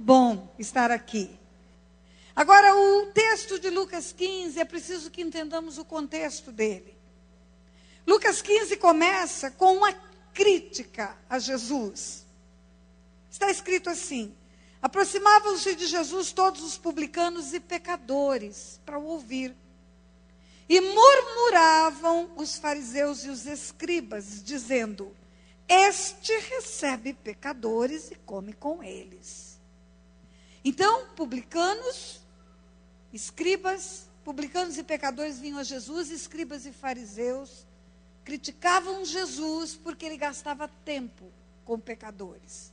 bom estar aqui. Agora, o texto de Lucas 15, é preciso que entendamos o contexto dele. Lucas 15 começa com uma crítica a Jesus. Está escrito assim: aproximavam-se de Jesus todos os publicanos e pecadores para o ouvir. E murmuravam os fariseus e os escribas, dizendo: este recebe pecadores e come com eles. Então, publicanos e pecadores vinham a Jesus, escribas e fariseus criticavam Jesus porque ele gastava tempo com pecadores.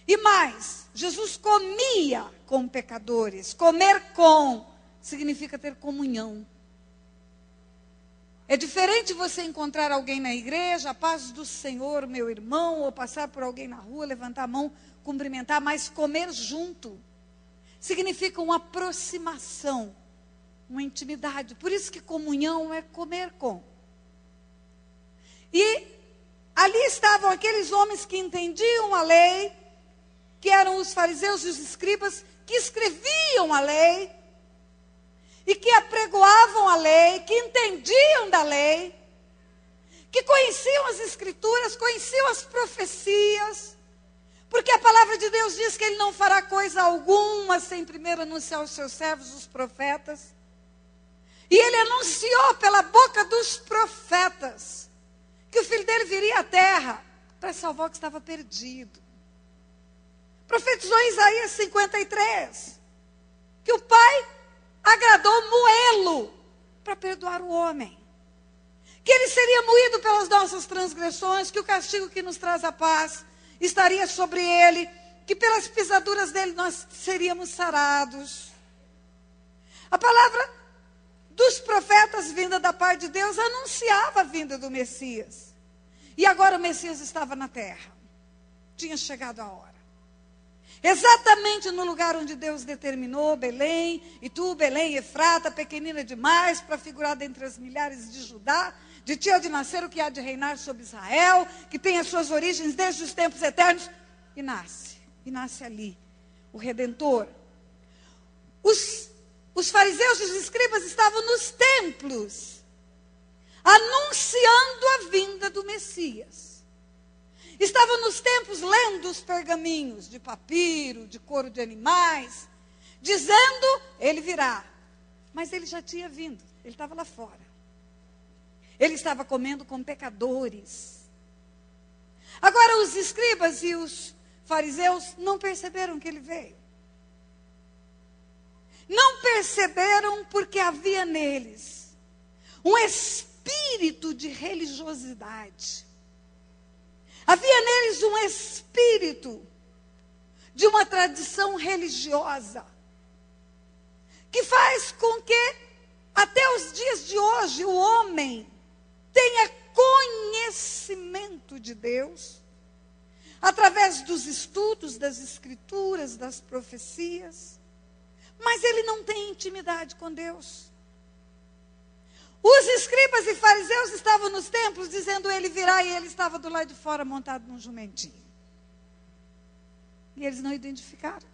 E mais, Jesus comia com pecadores. Comer com significa ter comunhão. É diferente você encontrar alguém na igreja, a paz do Senhor, meu irmão, ou passar por alguém na rua, levantar a mão, cumprimentar, mas comer junto significa uma aproximação, uma intimidade. Por isso que comunhão é comer com. E ali estavam aqueles homens que entendiam a lei, que eram os fariseus e os escribas, que escreviam a lei, e que apregoavam a lei, que entendiam da lei, que conheciam as escrituras, conheciam as profecias, porque a palavra de Deus diz que ele não fará coisa alguma sem primeiro anunciar aos seus servos, os profetas. E ele anunciou pela boca dos profetas que o filho dele viria à terra para salvar o que estava perdido. Profetizou em Isaías 53 que o Pai agradou moê-lo para perdoar o homem. Que ele seria moído pelas nossas transgressões, que o castigo que nos traz a paz estaria sobre ele, que pelas pisaduras dele nós seríamos sarados. A palavra dos profetas vinda da parte de Deus anunciava a vinda do Messias. E agora o Messias estava na terra. Tinha chegado a hora. Exatamente no lugar onde Deus determinou, Belém, e tu, Belém, Efrata, pequenina demais, para figurar dentre as milhares de Judá, de ti há de nascer o que há de reinar sobre Israel, que tem as suas origens desde os tempos eternos, e nasce ali, o Redentor. Os fariseus e os escribas estavam nos templos, anunciando a vinda do Messias. Estavam nos templos lendo os pergaminhos de papiro, de couro de animais, dizendo, ele virá. Mas ele já tinha vindo, ele estava lá fora. Ele estava comendo com pecadores. Agora os escribas e os fariseus não perceberam que ele veio. Não perceberam porque havia neles um espírito de religiosidade. Havia neles um espírito de uma tradição religiosa que faz com que até os dias de hoje o homem tenha conhecimento de Deus através dos estudos das escrituras, das profecias, mas ele não tem intimidade com Deus. Os escribas e fariseus estavam nos templos dizendo ele virá, e ele estava do lado de fora montado num jumentinho. E eles não identificaram.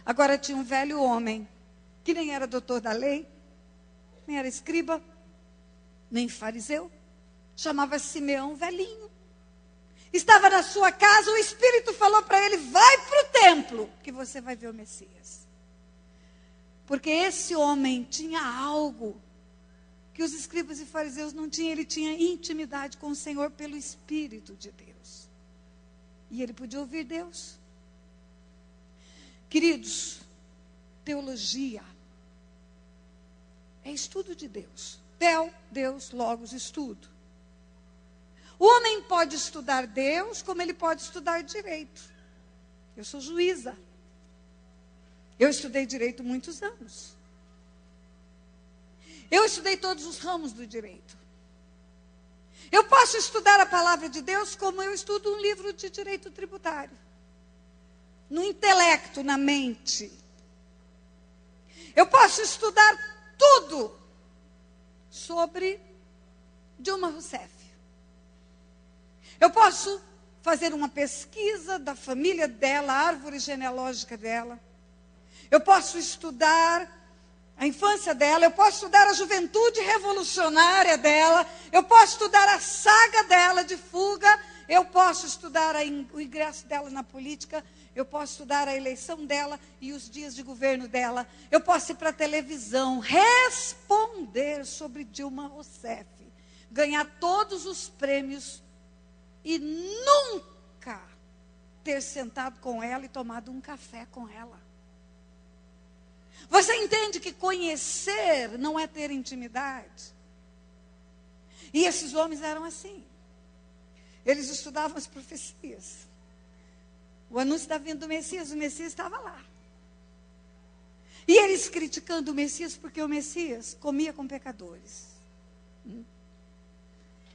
Agora tinha um velho homem que nem era doutor da lei, nem era escriba, nem fariseu, chamava-se Simeão, velhinho. Estava na sua casa, o Espírito falou para ele: vai para o templo, que você vai ver o Messias. Porque esse homem tinha algo que os escribas e fariseus não tinham. Ele tinha intimidade com o Senhor pelo Espírito de Deus. E ele podia ouvir Deus. Queridos, teologia é estudo de Deus. Tel, Deus, logos, estudo. O homem pode estudar Deus como ele pode estudar direito. Eu sou juíza. Eu estudei direito muitos anos. Eu estudei todos os ramos do direito. Eu posso estudar a palavra de Deus como eu estudo um livro de direito tributário. No intelecto, na mente. Eu posso estudar tudo sobre Dilma Rousseff. Eu posso fazer uma pesquisa da família dela, a árvore genealógica dela. Eu posso estudar a infância dela, eu posso estudar a juventude revolucionária dela, eu posso estudar a saga dela de fuga, eu posso estudar o ingresso dela na política, eu posso estudar a eleição dela e os dias de governo dela, eu posso ir para a televisão, responder sobre Dilma Rousseff, ganhar todos os prêmios e nunca ter sentado com ela e tomado um café com ela. Você entende que conhecer não é ter intimidade? E esses homens eram assim. Eles estudavam as profecias. O anúncio da vinda do Messias, o Messias estava lá. E eles criticando o Messias, porque o Messias comia com pecadores.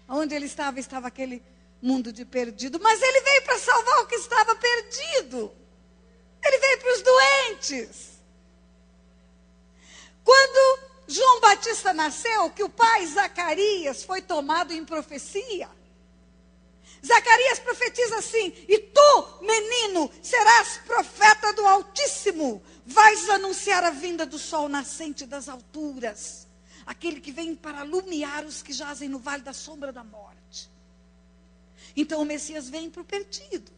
Onde ele estava aquele mundo de perdido. Mas ele veio para salvar o que estava perdido. Ele veio para os doentes. Quando João Batista nasceu, que o pai Zacarias foi tomado em profecia, Zacarias profetiza assim: e tu, menino, serás profeta do Altíssimo, vais anunciar a vinda do sol nascente das alturas, aquele que vem para alumiar os que jazem no vale da sombra da morte. Então o Messias vem para o perdido.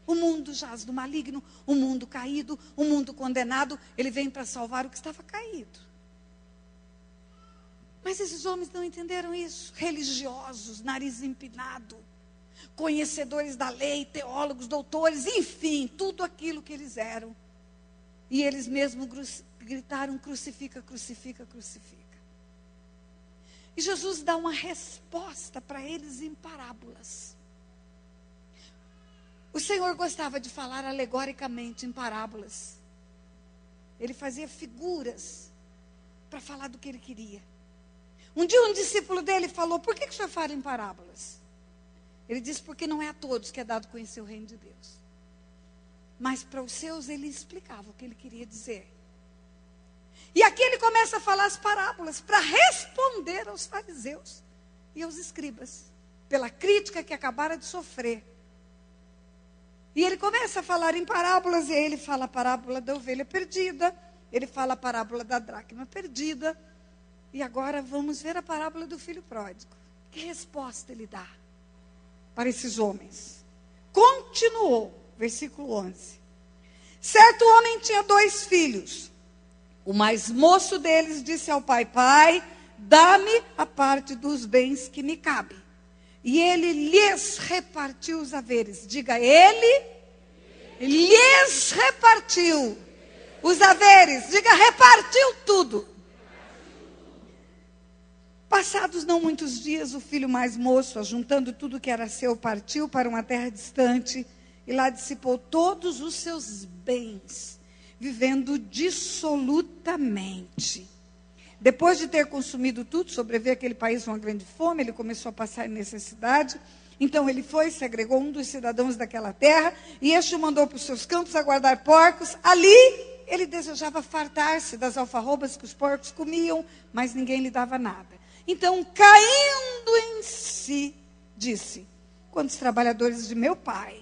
O mundo jaz do maligno, o mundo caído, o mundo condenado, ele vem para salvar o que estava caído. Mas esses homens não entenderam isso. Religiosos, nariz empinado, conhecedores da lei, teólogos, doutores, enfim, tudo aquilo que eles eram. E eles mesmos gritaram: crucifica, crucifica, crucifica. E Jesus dá uma resposta para eles em parábolas. O Senhor gostava de falar alegoricamente em parábolas. Ele fazia figuras para falar do que ele queria. Um dia um discípulo dele falou: por que o senhor fala em parábolas? Ele disse: porque não é a todos que é dado conhecer o reino de Deus. Mas para os seus ele explicava o que ele queria dizer. E aqui ele começa a falar as parábolas para responder aos fariseus e aos escribas, pela crítica que acabara de sofrer. E ele começa a falar em parábolas, e aí ele fala a parábola da ovelha perdida, ele fala a parábola da dracma perdida, e agora vamos ver a parábola do filho pródigo. Que resposta ele dá para esses homens? Continuou, versículo 11. Certo homem tinha 2 filhos. O mais moço deles disse ao pai: pai, dá-me a parte dos bens que me cabe. E ele lhes repartiu os haveres. Diga: ele lhes repartiu os haveres. Diga: repartiu tudo. Passados não muitos dias, o filho mais moço, ajuntando tudo que era seu, partiu para uma terra distante e lá dissipou todos os seus bens, vivendo dissolutamente. Depois de ter consumido tudo, sobreveio aquele país uma grande fome, ele começou a passar necessidade. Então ele foi, se agregou um dos cidadãos daquela terra, e este o mandou para os seus campos a guardar porcos. Ali ele desejava fartar-se das alfarrobas que os porcos comiam, mas ninguém lhe dava nada. Então, caindo em si, disse: quantos trabalhadores de meu pai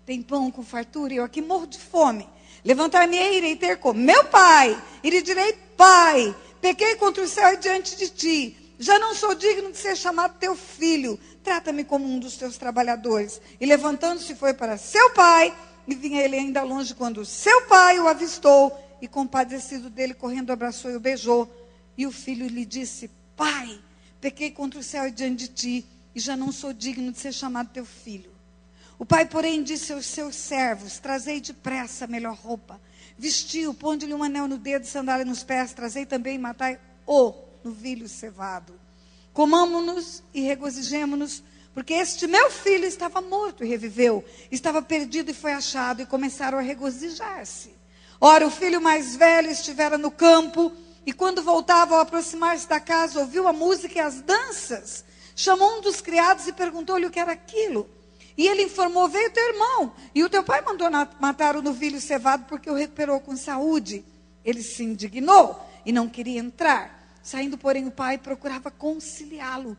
têm pão com fartura e eu aqui morro de fome? Levantar-me-ei e irei ter com meu pai, e lhe direi: pai, pequei contra o céu e diante de ti, já não sou digno de ser chamado teu filho, trata-me como um dos teus trabalhadores. E levantando-se foi para seu pai, e vinha ele ainda longe quando seu pai o avistou, e compadecido dele, correndo, abraçou e o beijou. E o filho lhe disse: pai, pequei contra o céu e diante de ti, e já não sou digno de ser chamado teu filho. O pai, porém, disse aos seus servos: trazei depressa a melhor roupa, vestiu, ponde-lhe um anel no dedo e sandália nos pés, trazei também e matai-o novilho cevado. Comamo-nos e regozijemo-nos, porque este meu filho estava morto e reviveu, estava perdido e foi achado, e começaram a regozijar-se. Ora, o filho mais velho estivera no campo, e quando voltava, ao aproximar-se da casa, ouviu a música e as danças. Chamou um dos criados e perguntou-lhe o que era aquilo. E ele informou: veio teu irmão, e o teu pai mandou matar o novilho cevado, porque o recuperou com saúde. Ele se indignou e não queria entrar. Saindo, porém, o pai procurava conciliá-lo.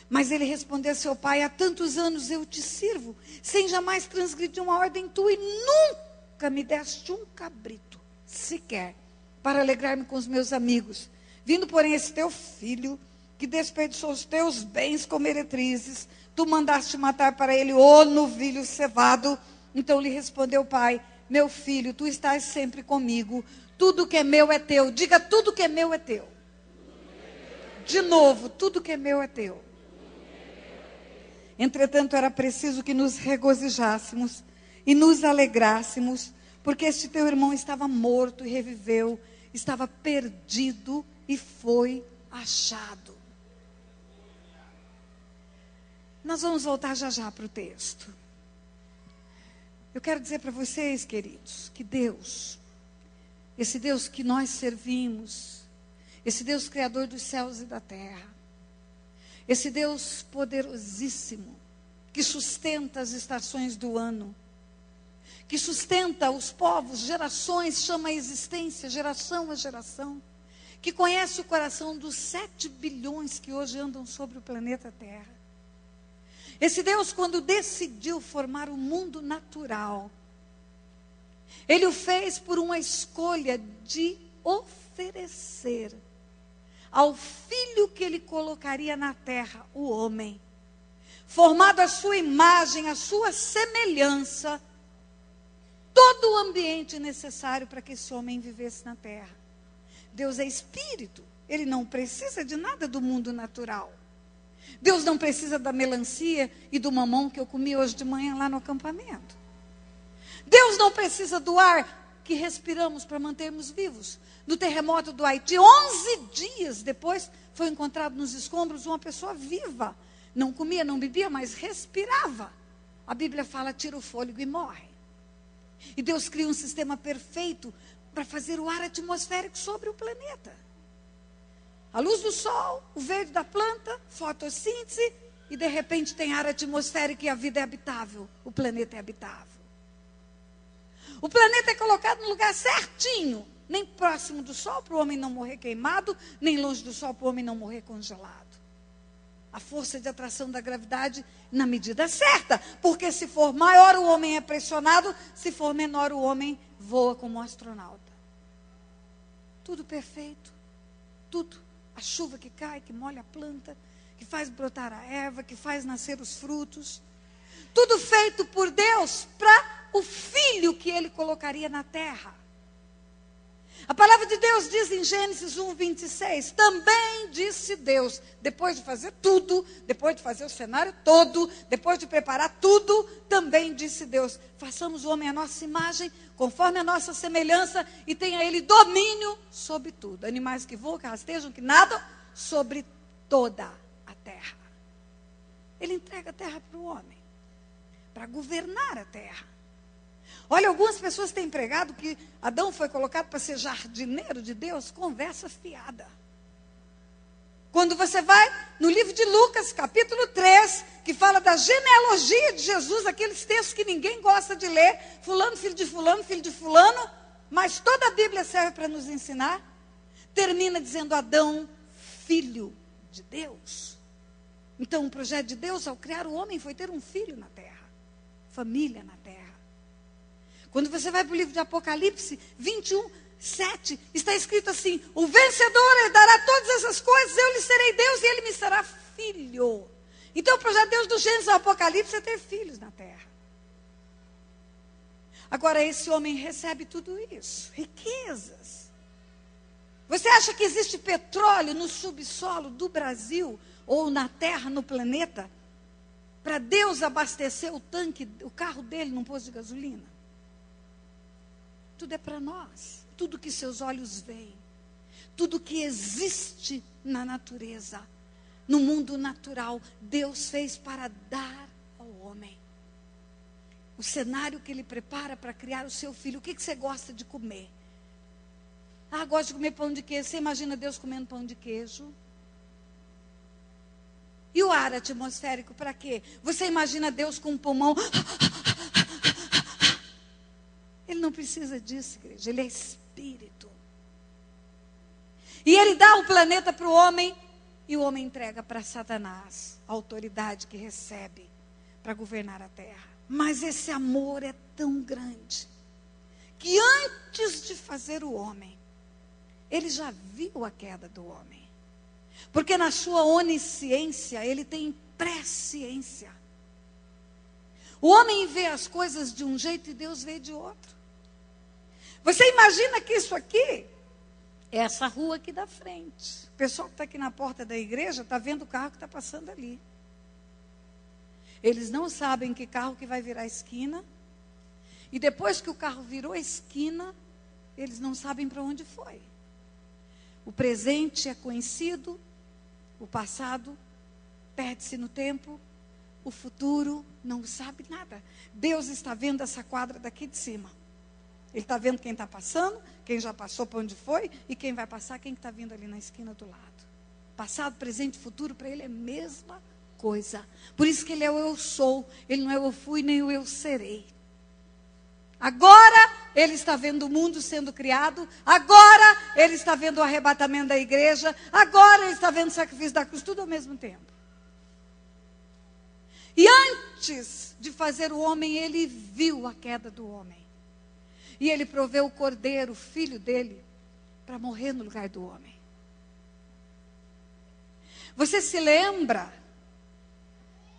Mas ele respondeu a seu pai: há tantos anos eu te sirvo, sem jamais transgredir uma ordem tua, e nunca me deste um cabrito, sequer, para alegrar-me com os meus amigos. Vindo, porém, esse teu filho, que desperdiçou os teus bens com meretrizes, tu mandaste matar para ele o novilho cevado. Então lhe respondeu o pai: meu filho, tu estás sempre comigo, tudo que é meu é teu. Diga: tudo que é meu é teu. De novo, tudo que é meu é teu. Entretanto, era preciso que nos regozijássemos e nos alegrássemos, porque este teu irmão estava morto e reviveu, estava perdido e foi achado. Nós vamos voltar já já para o texto. Eu quero dizer para vocês, queridos, que Deus, esse Deus que nós servimos, esse Deus criador dos céus e da terra, esse Deus poderosíssimo, que sustenta as estações do ano, que sustenta os povos, gerações, chama a existência, geração a geração, que conhece o coração dos 7 bilhões que hoje andam sobre o planeta Terra. Esse Deus, quando decidiu formar o mundo natural, Ele o fez por uma escolha de oferecer ao filho que Ele colocaria na terra, o homem, formado à sua imagem, à sua semelhança, todo o ambiente necessário para que esse homem vivesse na terra. Deus é espírito, Ele não precisa de nada do mundo natural. Deus não precisa da melancia e do mamão que eu comi hoje de manhã lá no acampamento. Deus não precisa do ar que respiramos para mantermos vivos. No terremoto do Haiti, 11 dias depois, foi encontrado nos escombros uma pessoa viva. Não comia, não bebia, mas respirava. A Bíblia fala: tira o fôlego e morre. E Deus cria um sistema perfeito para fazer o ar atmosférico sobre o planeta. A luz do sol, o verde da planta, fotossíntese, e de repente tem ar atmosférico e a vida é habitável. O planeta é habitável. O planeta é colocado no lugar certinho, nem próximo do sol para o homem não morrer queimado, nem longe do sol para o homem não morrer congelado. A força de atração da gravidade na medida certa, porque se for maior o homem é pressionado, se for menor o homem voa como um astronauta. Tudo perfeito, tudo. A chuva que cai, que molha a planta, que faz brotar a erva, que faz nascer os frutos. Tudo feito por Deus para o filho que Ele colocaria na terra. A palavra de Deus diz em Gênesis 1:26, também disse Deus, depois de fazer tudo, depois de fazer o cenário todo, depois de preparar tudo, também disse Deus: façamos o homem à nossa imagem, conforme a nossa semelhança, e tenha ele domínio sobre tudo. Animais que voam, que rastejam, que nadam, sobre toda a terra. Ele entrega a terra para o homem, para governar a terra. Olha, algumas pessoas têm pregado que Adão foi colocado para ser jardineiro de Deus. Conversa fiada. Quando você vai no livro de Lucas, capítulo 3, que fala da genealogia de Jesus, aqueles textos que ninguém gosta de ler, fulano, filho de fulano, mas toda a Bíblia serve para nos ensinar, termina dizendo Adão, filho de Deus. Então, o projeto de Deus, ao criar o homem, foi ter um filho na terra, família na terra. Quando você vai para o livro de Apocalipse 21:7, está escrito assim: o vencedor herdará todas essas coisas, eu lhe serei Deus e ele me será filho. Então o projeto de Deus do Gênesis ao Apocalipse é ter filhos na terra. Agora esse homem recebe tudo isso, riquezas. Você acha que existe petróleo no subsolo do Brasil ou na terra, no planeta, para Deus abastecer o tanque, o carro dele num posto de gasolina? Tudo é para nós. Tudo que seus olhos veem. Tudo que existe na natureza, no mundo natural, Deus fez para dar ao homem. O cenário que Ele prepara para criar o seu filho. O que você gosta de comer? Ah, gosto de comer pão de queijo. Você imagina Deus comendo pão de queijo? E o ar atmosférico para quê? Você imagina Deus com um pulmão... Ele não precisa disso, igreja. Ele é espírito. E Ele dá o planeta para o homem E o homem entrega para Satanás a autoridade que recebe para governar a terra. Mas esse amor é tão grande que antes de fazer o homem, ele já viu a queda do homem. Porque na sua onisciência, ele tem presciência. O homem vê as coisas de um jeito e Deus vê de outro. Você imagina que isso aqui é essa rua aqui da frente. O pessoal que está aqui na porta da igreja está vendo o carro que está passando ali. Eles não sabem que carro que vai virar a esquina. E depois que o carro virou a esquina, eles não sabem para onde foi. O presente é conhecido, o passado perde-se no tempo, o futuro não sabe nada. Deus está vendo essa quadra daqui de cima. Ele está vendo quem está passando, quem já passou para onde foi, e quem vai passar, quem está vindo ali na esquina do lado. Passado, presente e futuro, para ele é a mesma coisa. Por isso que ele é o eu sou, ele não é o eu fui, nem o eu serei. Agora ele está vendo o mundo sendo criado, agora ele está vendo o arrebatamento da igreja, agora ele está vendo o sacrifício da cruz, tudo ao mesmo tempo. E antes de fazer o homem, ele viu a queda do homem. E ele proveu o cordeiro, o filho dele, para morrer no lugar do homem. Você se lembra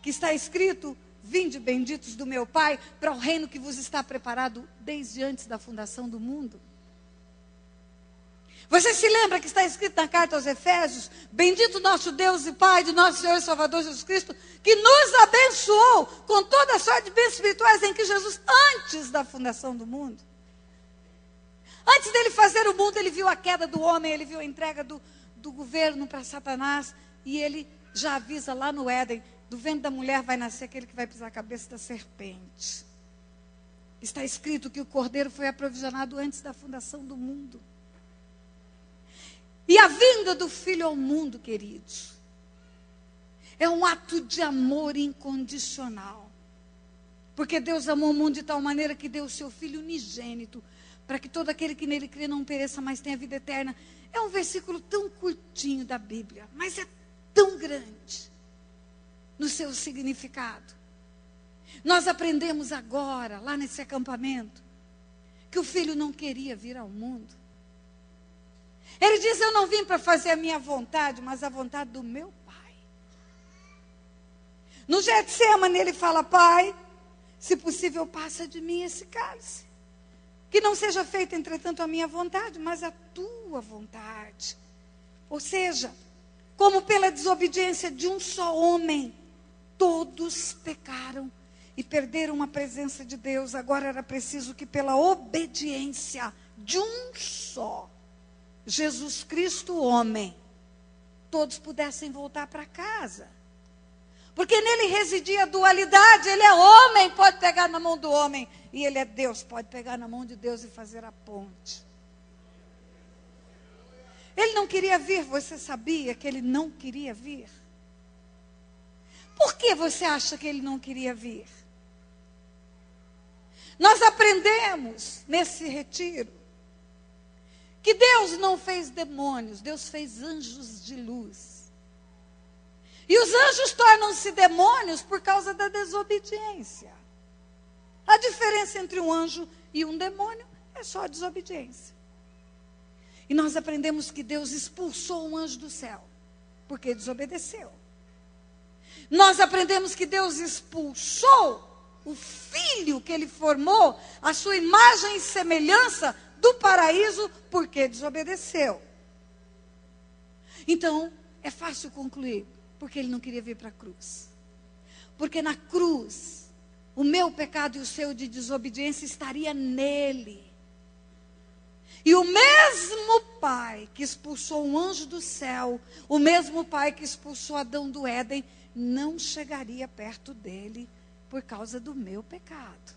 que está escrito: vinde benditos do meu Pai, para o reino que vos está preparado desde antes da fundação do mundo? Você se lembra que está escrito na carta aos Efésios: bendito nosso Deus e Pai de nosso Senhor e Salvador Jesus Cristo, que nos abençoou com toda a sorte de bens espirituais em que Jesus, antes da fundação do mundo. Antes dele fazer o mundo, ele viu a queda do homem, ele viu a entrega do governo para Satanás, e ele já avisa lá no Éden: do ventre da mulher vai nascer aquele que vai pisar a cabeça da serpente. Está escrito que o cordeiro foi aprovisionado antes da fundação do mundo. E a vinda do filho ao mundo, queridos, é um ato de amor incondicional. Porque Deus amou o mundo de tal maneira que deu o seu filho unigênito, para que todo aquele que nele crê não pereça, mas tenha vida eterna. É um versículo tão curtinho da Bíblia, mas é tão grande no seu significado. Nós aprendemos agora, lá nesse acampamento, que o filho não queria vir ao mundo. Ele diz: eu não vim para fazer a minha vontade, mas a vontade do meu Pai. No Getsemane ele fala: Pai, se possível passa de mim esse cálice. Que não seja feita, entretanto, a minha vontade, mas a tua vontade. Ou seja, como pela desobediência de um só homem, todos pecaram e perderam a presença de Deus. Agora era preciso que pela obediência de um só, Jesus Cristo, homem, todos pudessem voltar para casa. Porque nele residia a dualidade. Ele é homem, pode pegar na mão do homem. E ele é Deus, pode pegar na mão de Deus e fazer a ponte. Ele não queria vir. Você sabia que ele não queria vir? Por que você acha que ele não queria vir? Nós aprendemos nesse retiro que Deus não fez demônios, Deus fez anjos de luz. E os anjos tornam-se demônios por causa da desobediência. A diferença entre um anjo e um demônio é só a desobediência. E nós aprendemos que Deus expulsou um anjo do céu, porque desobedeceu. Nós aprendemos que Deus expulsou o filho que ele formou, a sua imagem e semelhança, do paraíso, porque desobedeceu. Então, é fácil concluir: porque ele não queria vir para a cruz. Porque na cruz, o meu pecado e o seu de desobediência estaria nele. E o mesmo Pai que expulsou um anjo do céu, o mesmo Pai que expulsou Adão do Éden, não chegaria perto dele por causa do meu pecado.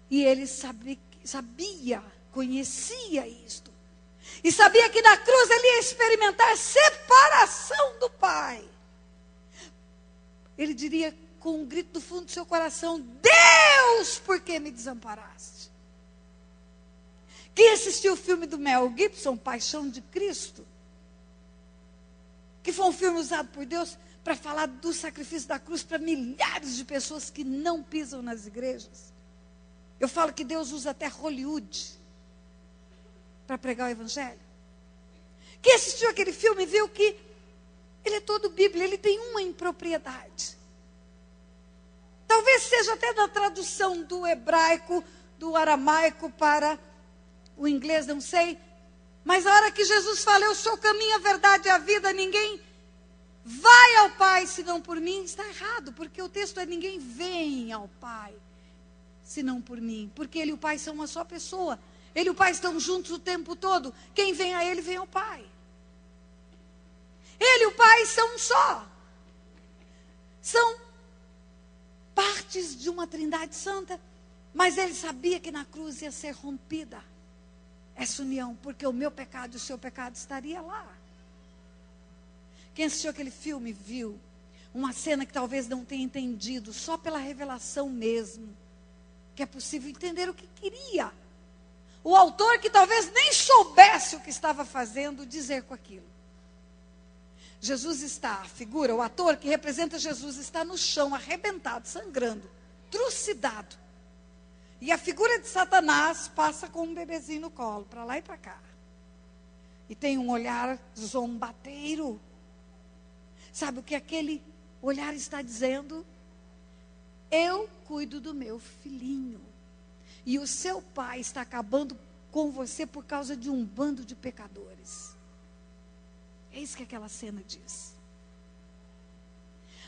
E ele sabia, conhecia isto. E sabia que na cruz ele ia experimentar separação do Pai. Ele diria com um grito do fundo do seu coração: Deus, por que me desamparaste? Quem assistiu o filme do Mel Gibson, Paixão de Cristo, que foi um filme usado por Deus para falar do sacrifício da cruz para milhares de pessoas que não pisam nas igrejas. Eu falo que Deus usa até Hollywood para pregar o evangelho. Quem assistiu aquele filme viu que ele é todo Bíblia, ele tem uma impropriedade. Talvez seja até na tradução do hebraico, do aramaico para o inglês, não sei. Mas a hora que Jesus fala, eu sou o caminho, a verdade e a vida, ninguém vai ao Pai senão por mim, está errado, porque o texto é ninguém vem ao Pai senão por mim, porque Ele e o Pai são uma só pessoa. Ele e o Pai estão juntos o tempo todo. Quem vem a Ele, vem ao Pai. Ele e o Pai são um só. São partes de uma trindade santa. Mas Ele sabia que na cruz ia ser rompida essa união, porque o meu pecado e o seu pecado estaria lá. Quem assistiu aquele filme viu uma cena que talvez não tenha entendido, só pela revelação mesmo, que é possível entender o que queria o autor, que talvez nem soubesse o que estava fazendo, dizer com aquilo. Jesus está, a figura, o ator que representa Jesus está no chão, arrebentado, sangrando, trucidado. E a figura de Satanás passa com um bebezinho no colo, para lá e para cá. E tem um olhar zombateiro. Sabe o que aquele olhar está dizendo? Eu cuido do meu filhinho. E o seu pai está acabando com você por causa de um bando de pecadores. É isso que aquela cena diz.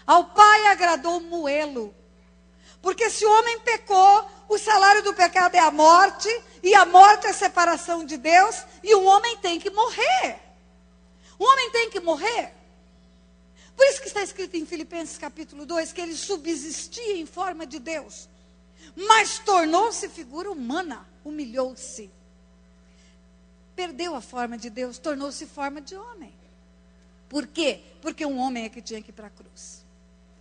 Ao pai agradou moê-lo. Porque se o homem pecou, o salário do pecado é a morte, e a morte é a separação de Deus, e o homem tem que morrer. O homem tem que morrer. Por isso que está escrito em Filipenses capítulo 2, que ele subsistia em forma de Deus, mas tornou-se figura humana, humilhou-se. Perdeu a forma de Deus, tornou-se forma de homem. Por quê? Porque um homem é que tinha que ir para a cruz.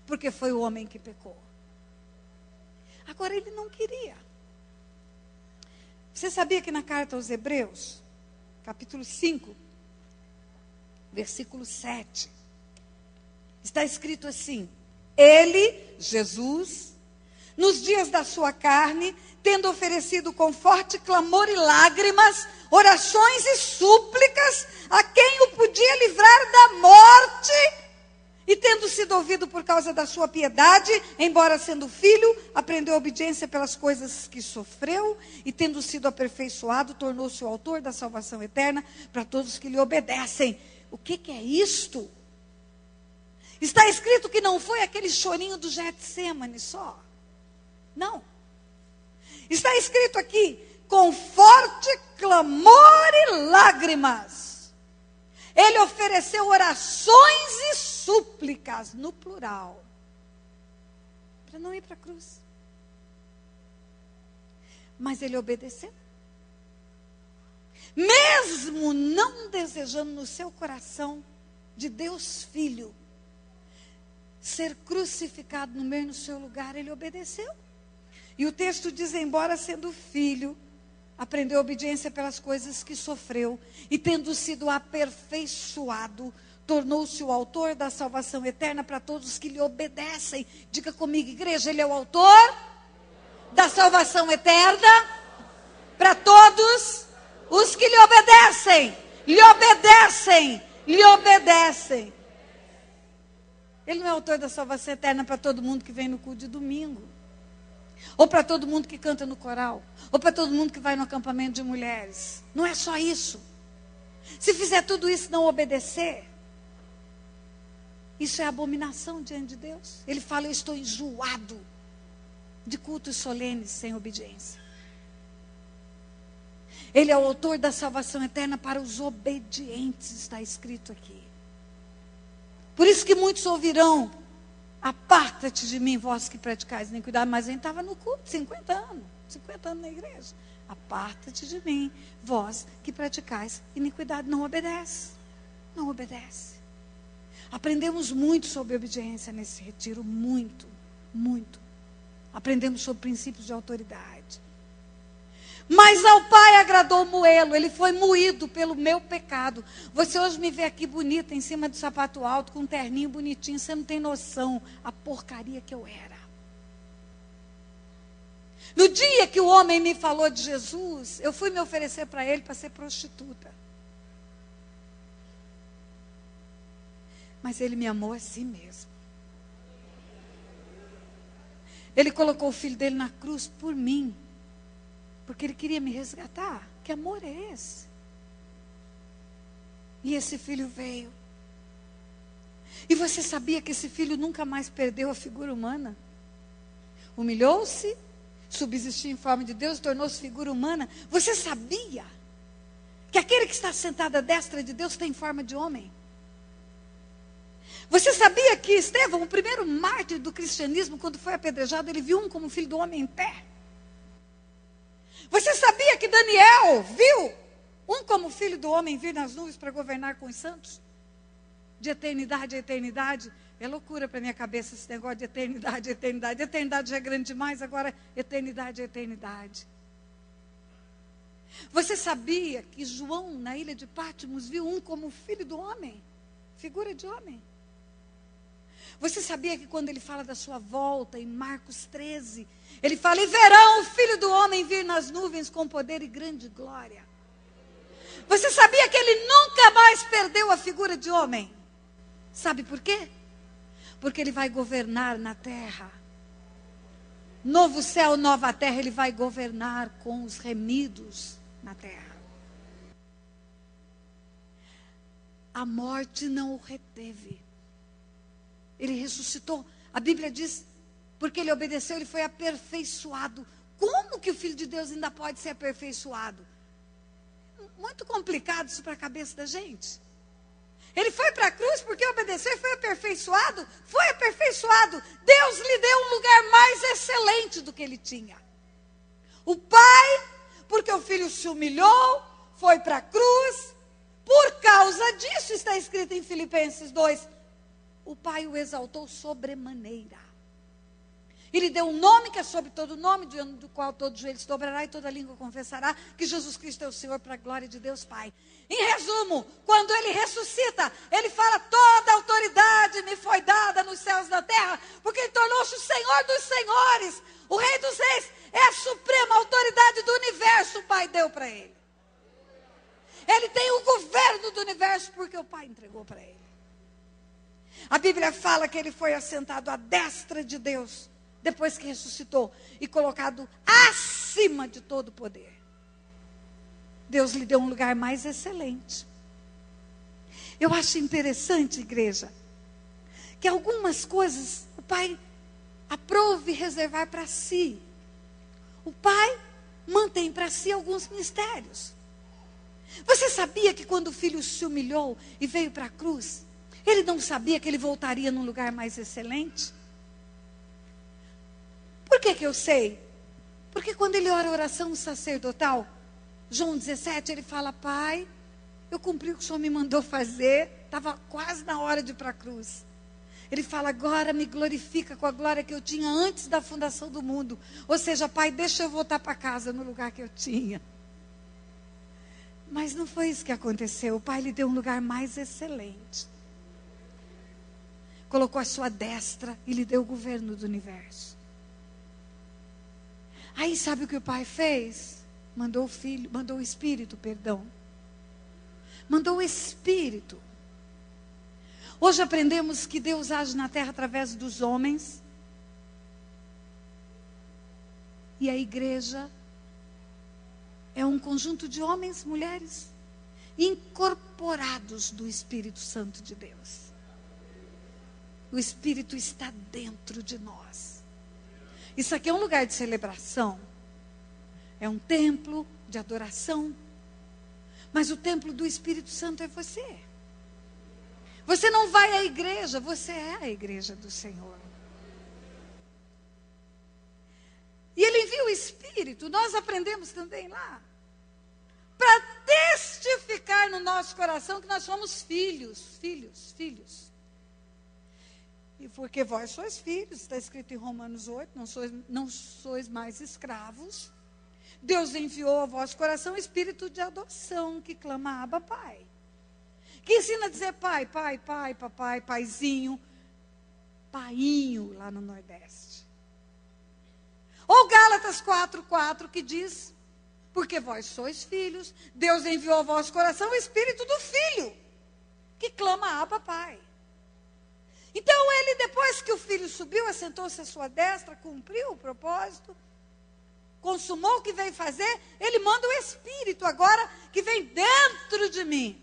Porque foi o homem que pecou. Agora ele não queria. Você sabia que na carta aos Hebreus, capítulo 5, versículo 7, está escrito assim: Ele, Jesus, nos dias da sua carne, tendo oferecido com forte clamor e lágrimas, orações e súplicas a quem o podia livrar da morte, e tendo sido ouvido por causa da sua piedade, embora sendo filho, aprendeu a obediência pelas coisas que sofreu, e tendo sido aperfeiçoado, tornou-se o autor da salvação eterna para todos que lhe obedecem. O que é isto? Está escrito que não foi aquele chorinho do Getsêmani só. Não. Está escrito aqui, com forte clamor e lágrimas. Ele ofereceu orações e súplicas, no plural, para não ir para a cruz. Mas ele obedeceu. Mesmo não desejando no seu coração de Deus Filho ser crucificado no meio no seu lugar, ele obedeceu. E o texto diz, embora sendo filho, aprendeu obediência pelas coisas que sofreu, e tendo sido aperfeiçoado, tornou-se o autor da salvação eterna para todos que lhe obedecem. Diga comigo, igreja, ele é o autor da salvação eterna para todos os que lhe obedecem. Lhe obedecem, lhe obedecem. Ele não é autor da salvação eterna para todo mundo que vem no culto de domingo, ou para todo mundo que canta no coral, ou para todo mundo que vai no acampamento de mulheres. Não é só isso. Se fizer tudo isso e não obedecer, isso é abominação diante de Deus. Ele fala, eu estou enjoado de cultos solenes sem obediência. Ele é o autor da salvação eterna para os obedientes, está escrito aqui. Por isso que muitos ouvirão, aparta-te de mim, vós que praticais iniquidade. Mas a gente estava no culto, 50 anos na igreja. Aparta-te de mim, vós que praticais iniquidade. Não obedece, não obedece. Aprendemos muito sobre obediência nesse retiro, muito, muito. Aprendemos sobre princípios de autoridade. Mas ao Pai agradou moê-lo, ele foi moído pelo meu pecado. Você hoje me vê aqui bonita, em cima do sapato alto, com um terninho bonitinho, você não tem noção a porcaria que eu era. No dia que o homem me falou de Jesus, eu fui me oferecer para ele para ser prostituta. Mas ele me amou assim mesmo. Ele colocou o filho dele na cruz por mim. Porque ele queria me resgatar. Que amor é esse? E esse filho veio. E você sabia que esse filho nunca mais perdeu a figura humana? Humilhou-se, subsistiu em forma de Deus, tornou-se figura humana. Você sabia que aquele que está sentado à destra de Deus tem forma de homem? Você sabia que Estevão, o primeiro mártir do cristianismo, quando foi apedrejado, ele viu um como filho do homem em pé? Você sabia que Daniel viu um como filho do homem vir nas nuvens para governar com os santos? De eternidade a eternidade. É loucura para minha cabeça esse negócio de eternidade a eternidade. Eternidade já é grande demais, agora eternidade a eternidade. Você sabia que João, na ilha de Pátimos, viu um como filho do homem? Figura de homem. Você sabia que quando ele fala da sua volta, em Marcos 13, ele fala, e verão o Filho do Homem vir nas nuvens com poder e grande glória. Você sabia que ele nunca mais perdeu a figura de homem? Sabe por quê? Porque ele vai governar na terra. Novo céu, nova terra, ele vai governar com os remidos na terra. A morte não o reteve. Ele ressuscitou. A Bíblia diz, porque ele obedeceu, ele foi aperfeiçoado. Como que o Filho de Deus ainda pode ser aperfeiçoado? Muito complicado isso para a cabeça da gente. Ele foi para a cruz porque obedeceu e foi aperfeiçoado. Foi aperfeiçoado. Deus lhe deu um lugar mais excelente do que ele tinha. O Pai, porque o Filho se humilhou, foi para a cruz. Por causa disso está escrito em Filipenses 2, o Pai o exaltou sobremaneira. E lhe deu um nome que é sobre todo nome, diante do qual todo joelho se dobrará e toda língua confessará que Jesus Cristo é o Senhor, para a glória de Deus Pai. Em resumo, quando ele ressuscita, ele fala, toda autoridade me foi dada nos céus e na terra, porque ele tornou-se o Senhor dos senhores, o Rei dos reis, é a suprema autoridade do universo, o Pai deu para ele. Ele tem o governo do universo, porque o Pai entregou para ele. A Bíblia fala que ele foi assentado à destra de Deus, depois que ressuscitou, e colocado acima de todo poder. Deus lhe deu um lugar mais excelente. Eu acho interessante, igreja, que algumas coisas o Pai aprove reservar para si. O Pai mantém para si alguns mistérios. Você sabia que quando o Filho se humilhou e veio para a cruz, ele não sabia que ele voltaria num lugar mais excelente? Por que eu sei? Porque quando ele ora a oração sacerdotal, João 17, ele fala, Pai, eu cumpri o que o Senhor me mandou fazer, estava quase na hora de ir para a cruz. Ele fala, agora me glorifica com a glória que eu tinha antes da fundação do mundo. Ou seja, Pai, deixa eu voltar para casa no lugar que eu tinha. Mas não foi isso que aconteceu. O Pai lhe deu um lugar mais excelente. Colocou a sua destra e lhe deu o governo do universo. Aí sabe o que o Pai fez? Mandou o Espírito, perdão. Mandou o Espírito. Hoje aprendemos que Deus age na terra através dos homens. E a igreja é um conjunto de homens, mulheres, incorporados do Espírito Santo de Deus. O Espírito está dentro de nós. Isso aqui é um lugar de celebração. É um templo de adoração. Mas o templo do Espírito Santo é você. Você não vai à igreja, você é a igreja do Senhor. E Ele envia o Espírito, nós aprendemos também lá, para testificar no nosso coração que nós somos filhos. E porque vós sois filhos, está escrito em Romanos 8, não sois mais escravos. Deus enviou ao vosso coração o espírito de adoção, que clama Abba, Pai. Que ensina a dizer pai, pai, pai, papai, paizinho, painho lá no Nordeste. Ou Gálatas 4:4, que diz, porque vós sois filhos, Deus enviou ao vosso coração o espírito do filho, que clama Abba, Pai. Então ele, depois que o filho subiu, assentou-se à sua destra, cumpriu o propósito, consumou o que veio fazer, ele manda o Espírito agora, que vem dentro de mim,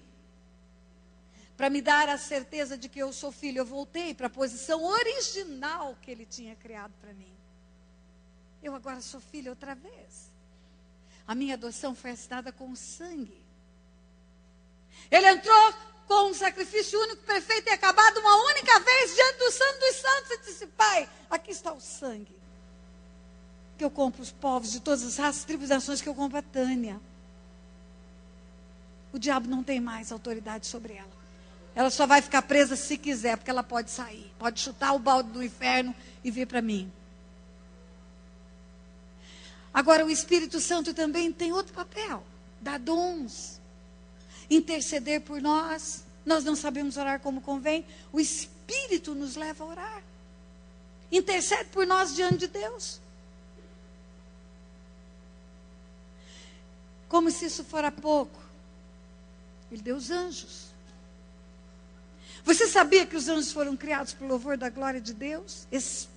para me dar a certeza de que eu sou filho. Eu voltei para a posição original que ele tinha criado para mim. Eu agora sou filho outra vez. A minha adoção foi assinada com sangue. Ele entrou com um sacrifício único, perfeito e acabado, uma única vez, diante do Santo dos Santos, e disse, Pai, aqui está o sangue, que eu compro os povos de todas as raças, tribos e nações, que eu compro a Tânia. O diabo não tem mais autoridade sobre ela. Ela só vai ficar presa se quiser, porque ela pode sair, pode chutar o balde do inferno e vir para mim. Agora, o Espírito Santo também tem outro papel, dá dons, interceder por nós. Nós não sabemos orar como convém, o Espírito nos leva a orar, intercede por nós diante de Deus. Como se isso fora pouco, ele deu os anjos. Você sabia que os anjos foram criados por louvor da glória de Deus?